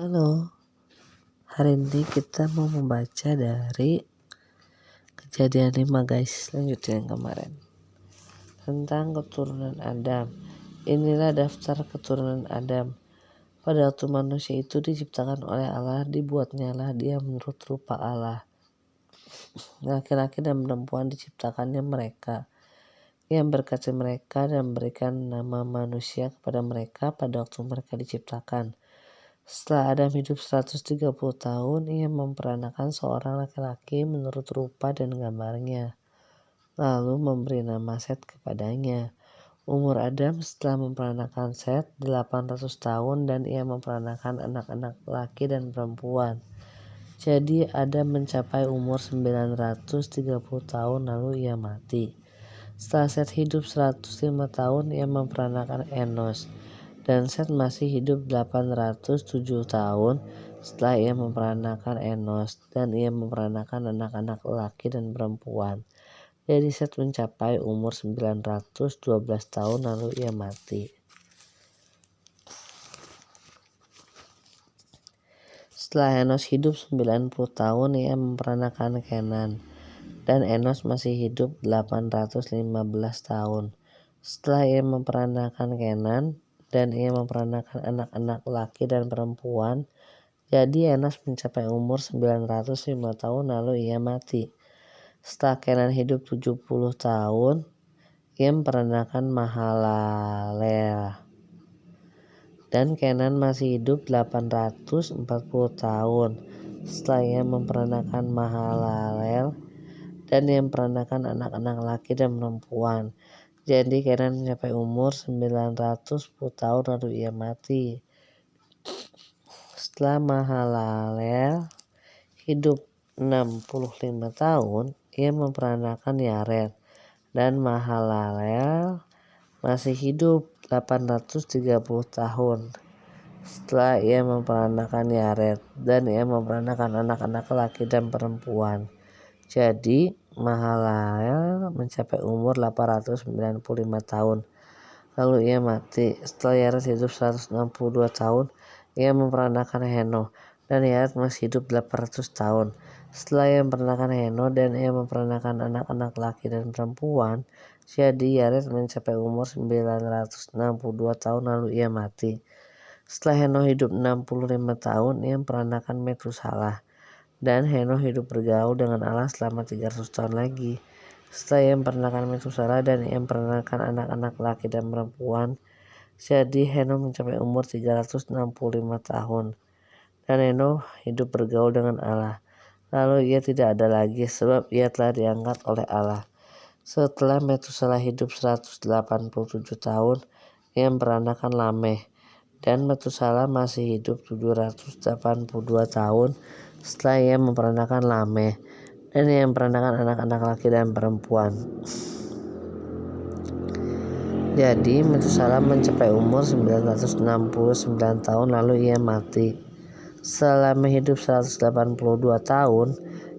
Halo, hari ini kita mau membaca dari Kejadian 5 guys, lanjutin yang kemarin tentang keturunan Adam. Inilah daftar keturunan Adam. Pada waktu manusia itu diciptakan oleh Allah, dibuatnyalah dia menurut rupa Allah. Laki-laki dan perempuan diciptakannya mereka. Ia berkati mereka dan memberikan nama manusia kepada mereka pada waktu mereka diciptakan. Setelah Adam hidup 130 tahun, ia memperanakan seorang laki-laki menurut rupa dan gambarnya, lalu memberi nama Set kepadanya. Umur Adam setelah memperanakan Set 800 tahun dan ia memperanakan anak-anak laki dan perempuan. Jadi Adam mencapai umur 930 tahun lalu ia mati. Setelah Set hidup 105 tahun, ia memperanakan Enos. Dan Set masih hidup 807 tahun setelah ia memperanakan Enos, dan ia memperanakan anak-anak laki dan perempuan. Jadi Set mencapai umur 912 tahun lalu ia mati. Setelah Enos hidup 90 tahun, ia memperanakan Kenan, dan Enos masih hidup 815 tahun. Setelah ia memperanakan Kenan dan ia memperanakan anak-anak laki dan perempuan, jadi Enos mencapai umur 905 tahun lalu ia mati. Setelah Kenan hidup 70 tahun, ia memperanakan Mahalalel, dan Kenan masih hidup 840 tahun. Setelah ia memperanakan Mahalalel dan ia memperanakan anak-anak laki dan perempuan, jadi Kenan mencapai umur 910 tahun lalu ia mati. Setelah Mahalalel hidup 65 tahun, ia memperanakan Yared, dan Mahalalel masih hidup 830 tahun. Setelah ia memperanakan Yared dan ia memperanakan anak-anak laki dan perempuan, jadi Mahalalel mencapai umur 895 tahun lalu ia mati. Setelah Yared hidup 162 tahun, ia memperanakan Henoh, dan Yared masih hidup 800 tahun. Setelah ia memperanakan Henoh dan ia memperanakan anak-anak laki dan perempuan, jadi Yared mencapai umur 962 tahun lalu ia mati. Setelah Henoh hidup 65 tahun, ia memperanakan Metusalah, dan Henoh hidup bergaul dengan Allah selama 300 tahun lagi. Setelah ia memperanakan Metusalah dan ia memperanakan anak-anak laki dan perempuan, jadi Henoh mencapai umur 365 tahun. Dan Henoh hidup bergaul dengan Allah. Lalu ia tidak ada lagi sebab ia telah diangkat oleh Allah. Setelah Metusalah hidup 187 tahun, ia memperanakan Lameh, dan Metusalah masih hidup 782 tahun setelah ia memperanakan Lameh, dan ia memperanakan anak-anak laki dan perempuan. Jadi Metusalah mencapai umur 969 tahun lalu ia mati. Setelah hidup 182 tahun,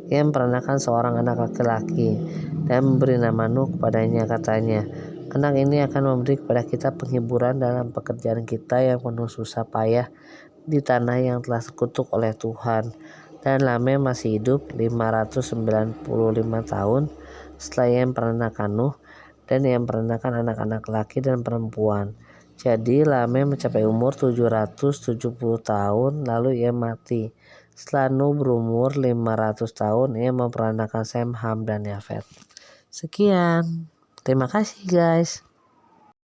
ia memperanakan seorang anak laki-laki dan memberi nama Nuh kepadanya. Katanya, anak ini akan memberi kepada kita penghiburan dalam pekerjaan kita yang penuh susah payah di tanah yang telah terkutuk oleh Tuhan. Dan Lameh masih hidup 595 tahun setelah ia memperanakan Nuh, dan ia memperanakan anak-anak laki dan perempuan. Jadi Lameh mencapai umur 770 tahun lalu ia mati. Setelah Nuh berumur 500 tahun, ia memperanakan Sem, Ham, dan Yafet. Sekian. Terima kasih guys.